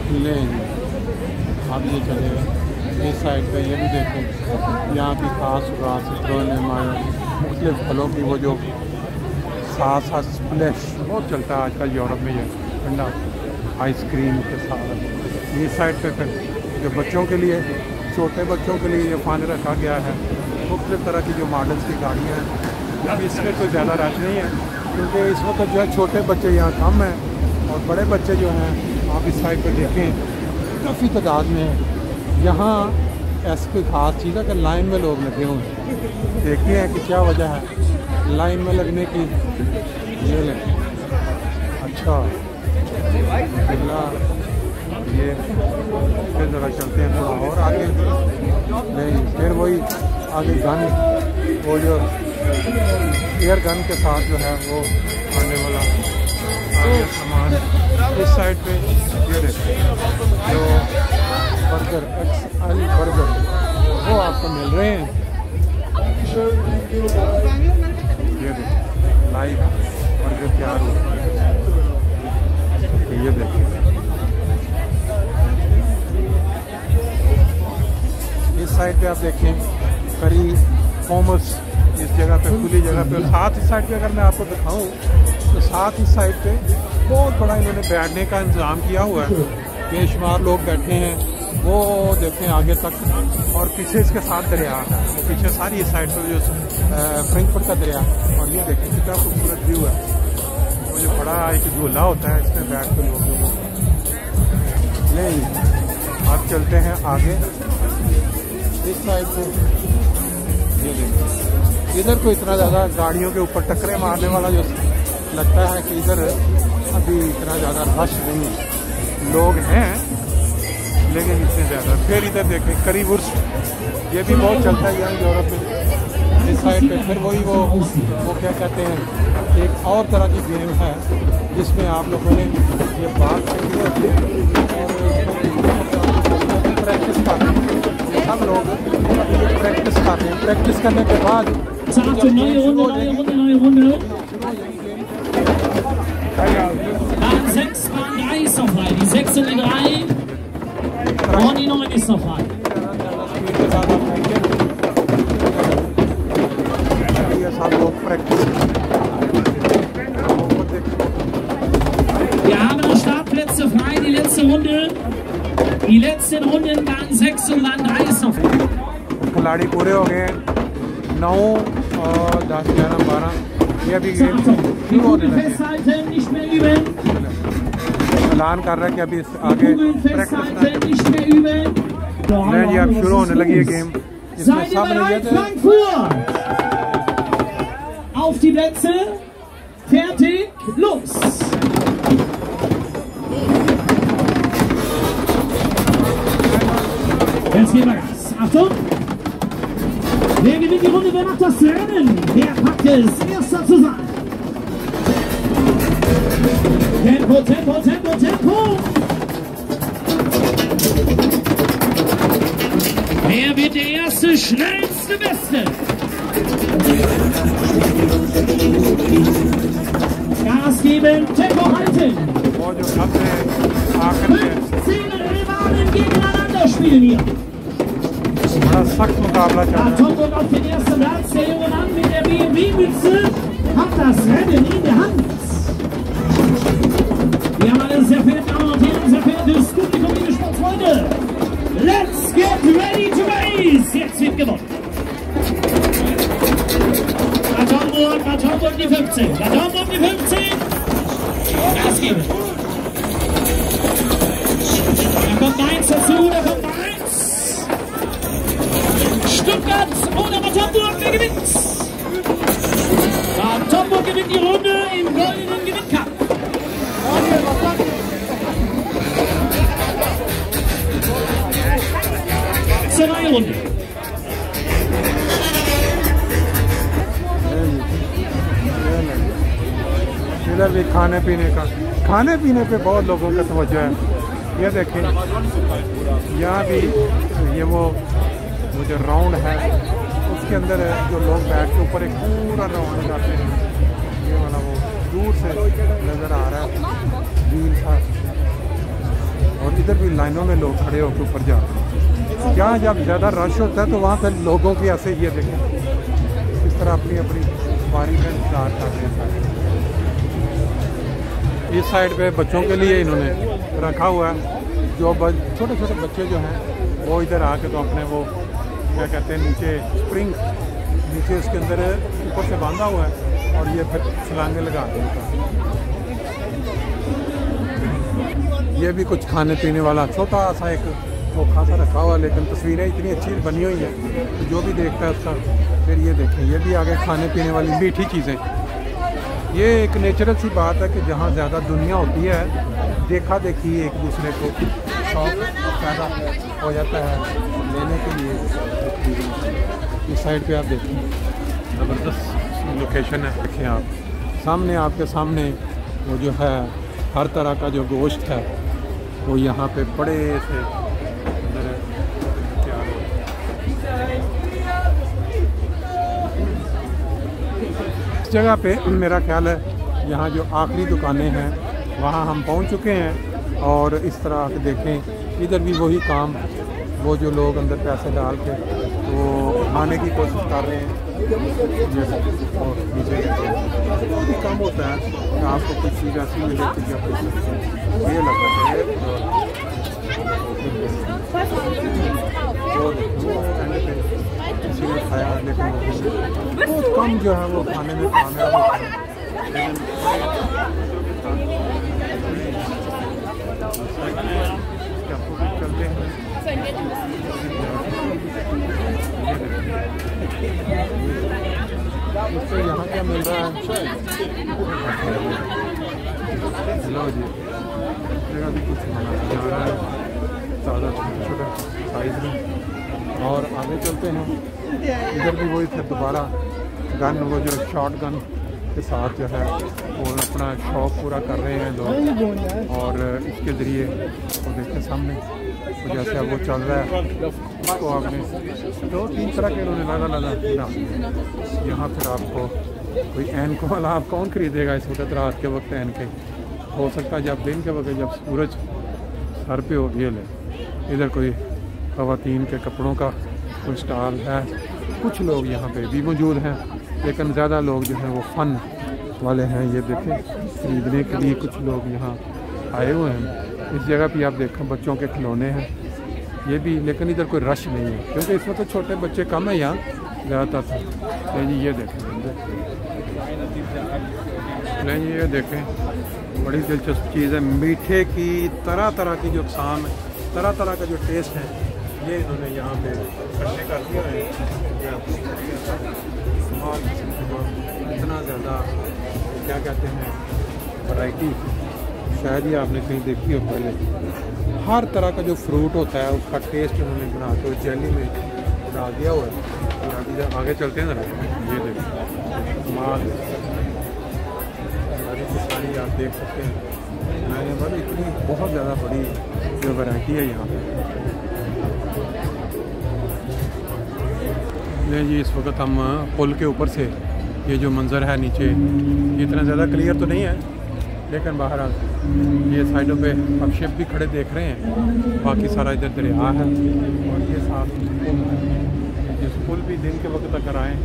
ले आप ये चले इस साइड पे ये भी देखें, यहाँ की खास घास मुख्तलिफ फलों की वो जो साथ साथ स्प्लैश बहुत चलता है आजकल यूरोप में, ये ठंडा आइसक्रीम के साथ। इस साइड पे फिर जो बच्चों के लिए, छोटे बच्चों के लिए ये फान रखा गया है, मुख्तलिफ तरह की जो मॉडल्स की गाड़ियाँ हैं। अब इसमें कोई ज़्यादा रश नहीं है क्योंकि इस वक्त जो है छोटे बच्चे यहाँ कम हैं और बड़े बच्चे जो हैं आप इस साइड पर देखें काफ़ी तादाद में है। यहाँ ऐसी कोई ख़ास चीज़ है कि लाइन में लोग लगे हुए हैं। देखते हैं कि क्या वजह है लाइन में लगने की। ये लें, अच्छा ये फिर ज़रा चलते हैं थोड़ा और आगे, नहीं फिर वही आगे गन, वो जो एयर गन के साथ जो है वो आने वाला आगे सामान। इस साइड पे ये देखते हैं जो बर्गर XL बर्गर वो आपको मिल रहे हैं। ये देखिए लाइव बर्गर तैयार हो, ये देखिए इस साइड पे आप देखें करी कॉमर्स इस जगह पे, खुली जगह पे। और साथ इस साइड पे अगर मैं आपको दिखाऊं तो साथ इस साइड पे बहुत बड़ा इन्होंने बैठने का इंतज़ाम किया हुआ है, बेशुमार लोग बैठे हैं। वो देखें आगे तक और पीछे इसके साथ दरिया है, वो पीछे सारी इस साइड पर जो फ्रैंकफर्ट का दरिया। और ये देखें कितना खूबसूरत व्यू है। वो जो बड़ा एक झूला होता है इसमें बैठ कर लोग नहीं। अब चलते हैं आगे इस साइड से। ये देखिए इधर को इतना ज़्यादा गाड़ियों के ऊपर टक्करें मारने वाला जो लगता है कि इधर अभी इतना ज़्यादा रश नहीं है, लोग हैं लेकिन इतने ज़्यादा। फिर इधर देखें करी वुर्स्ट, ये भी बहुत चलता है यहाँ यूरोप में। इस साइड पे फिर वही वो क्या कहते हैं, एक और तरह की गेम है जिसमें आप लोगों ने ये बात करनी होती है और प्रैक्टिस करते हैं। सब लोग प्रैक्टिस करते हैं, प्रैक्टिस करने के बाद Bahn 6, Bahn 3 ist noch frei. Die 6 und die 3 und die 9 ist noch frei. Wir haben noch Startplätze frei, die letzte Runde. Die letzten Runden Bahn 6 und Bahn 3 ist noch frei. खिलाड़ी पूरे हो गए 9 और 10, 11, 12। ये अभी गेम शुरू होने लगे। ऐलान कर रहा है कि अभी आगे प्रैक्टिस नहीं जी, अब शुरू होने लगी है गेम। इसमें सब auf die Plätze, fertig, los! Jetzt gehen wir Gas. Achtung! Wer gewinnt die Runde? Wer macht das Rennen? Wer packt es? Erster zu sein. Tempo, Tempo, Tempo, Tempo! Wer wird der erste, schnellste, beste? Gas geben, Tempo halten! 15 Rivalen gegeneinander spielen hier. Tomburg auf den ersten Platz, der junge Mann mit der BMW-Mütze hat das Rennen in der Hand. Wir haben alle sehr verehrte Damen und Herren, sehr verehrtes Publikum, liebe Sportfreunde. Let's get ready to race! Jetzt wird gewonnen. Bad Homburg die 15. Bad Homburg die 15. Gas geben. Da kommt Mainz dazu, da kommt Mainz. Stuttgart oder Bad Homburg, wer gewinnt? Bad Homburg gewinnt die Runde im goldenen Gewinncup. Zweite Runde. इधर भी खाने पीने पे बहुत लोगों का तवज्जो है। ये देखें यहाँ भी ये वो जो राउंड है उसके अंदर जो लोग बैठ के ऊपर एक पूरा राउंड लगाते हैं। ये वाला वो दूर से नज़र आ रहा है व्हील था। और इधर भी लाइनों में लोग खड़े होकर ऊपर जाते हैं। क्या जब ज़्यादा रश होता है तो वहाँ पर लोगों की ऐसे ये देखें इस तरह अपनी अपनी बारी का इंतजार कर रहे हैं। इस साइड पे बच्चों के लिए इन्होंने रखा हुआ है, जो छोटे छोटे बच्चे जो हैं वो इधर आके तो अपने वो क्या कहते हैं नीचे स्प्रिंग नीचे उसके अंदर ऊपर से बांधा हुआ है और ये फिर छलांगे लगा देता है। ये भी कुछ खाने पीने वाला छोटा सा एक खोखा सा रखा हुआ, लेकिन तस्वीरें इतनी अच्छी बनी हुई हैं तो जो भी देखता है उसका फिर ये देखें। ये भी आगे खाने पीने वाली मीठी चीज़ें। ये एक नेचुरल सी बात है कि जहाँ ज़्यादा दुनिया होती है देखा देखी एक दूसरे को शौक पैदा हो जाता है लेने के लिए। इस साइड पे आप देखें ज़बरदस्त लोकेशन है। देखें आप सामने आपके सामने वो जो है हर तरह का जो गोश्त है वो यहाँ पे बड़े से अंदर तैयार हो। इस जगह पे मेरा ख्याल है यहाँ जो आखिरी दुकानें हैं वहाँ हम पहुँच चुके हैं। और इस तरह आके देखें इधर भी वही काम, वो जो लोग अंदर पैसे डाल के वो खाने की कोशिश कर रहे हैं। और नीचे कम होता है कि आपको कुछ चीज़ ऐसी मिले कि ये लगता है किसी ने खाया, लेकिन बहुत कम जो है वो खाने में कामयाब होता है। चलते हैं इससे यहाँ क्या मिल रहा है। हेलो जी, जगह भी कुछ बना रहा है ज़्यादा छोटा छोटा साइज में। और आगे चलते हैं, इधर भी वही फिर दोबारा गन, वो जो शॉट गन के साथ जो है वो अपना शौक़ पूरा कर रहे हैं लोग। और इसके ज़रिए वो देखें सामने तो जैसे अब वो चल रहा है उसको आपने 2-3 तरह के उन्होंने लगा यहाँ। फिर आपको कोई ऐनको वाला आप कौन ख़रीदेगा इस वक्त रात के वक्त ऐन के। हो सकता है जब दिन के वक्त जब सूरज सर पे हो ये ले। इधर कोई ख़वातीन के कपड़ों का कोई स्टॉल है। कुछ लोग यहाँ पे भी मौजूद हैं, लेकिन ज़्यादा लोग जो हैं वो फ़न वाले हैं। ये देखें खरीदने के लिए कुछ लोग यहाँ आए हुए हैं। इस जगह पे आप देखें बच्चों के खिलौने हैं ये भी, लेकिन इधर कोई रश नहीं है क्योंकि इस वक्त छोटे बच्चे कम है यहाँ ज़्यादातर। नहीं ये देखें, नहीं ये देखें बड़ी दिलचस्प चीज़ है। मीठे की तरह तरह की जो अक़साम, तरह तरह का जो टेस्ट है ये इन्होंने यहाँ पे इकट्ठे कर दिया है। इतना ज़्यादा क्या कहते हैं वैरायटी शायद ही आपने कहीं देखी हो पहले। हर तरह का जो फ्रूट होता है उसका टेस्ट उन्होंने बना के जेली में डाल दिया हुआ है। आगे चलते हैं ज़रा, ये देखिए माल सारी आप देख सकते हैं। मैंने बड़ी इतनी बहुत ज़्यादा बड़ी जो वैरायटी है यहाँ पे। ये जी इस वक्त हम पुल के ऊपर से ये जो मंज़र है नीचे, इतना ज़्यादा क्लियर तो नहीं है लेकिन बहरहाल ये साइडों पे अब शिप भी खड़े देख रहे हैं। बाकी सारा इधर दरिया है और ये साथ पुल है। इस पुल भी दिन के वक्त अगर आए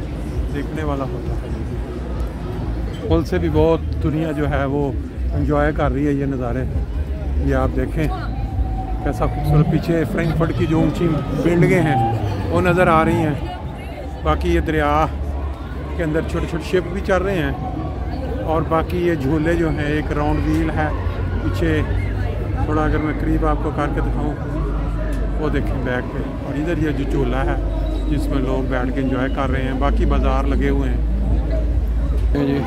देखने वाला होता है। पुल से भी बहुत दुनिया जो है वो एंजॉय कर रही है ये नज़ारे। ये आप देखें कैसा खूबसूरत, पीछे फ्रैंकफर्ट की जो ऊंची बिल्डिंगें हैं वो नज़र आ रही हैं। बाकी ये दरिया के अंदर छोटे छोटे शिप भी चल रहे हैं। और बाकी ये झूले जो हैं, एक राउंड व्हील है पीछे, थोड़ा अगर मैं करीब आपको करके दिखाऊं वो देखें बैक पे। और इधर ये जो झूला है जिसमें लोग बैठ के एंजॉय कर रहे हैं। बाकी बाज़ार लगे हुए हैं। जी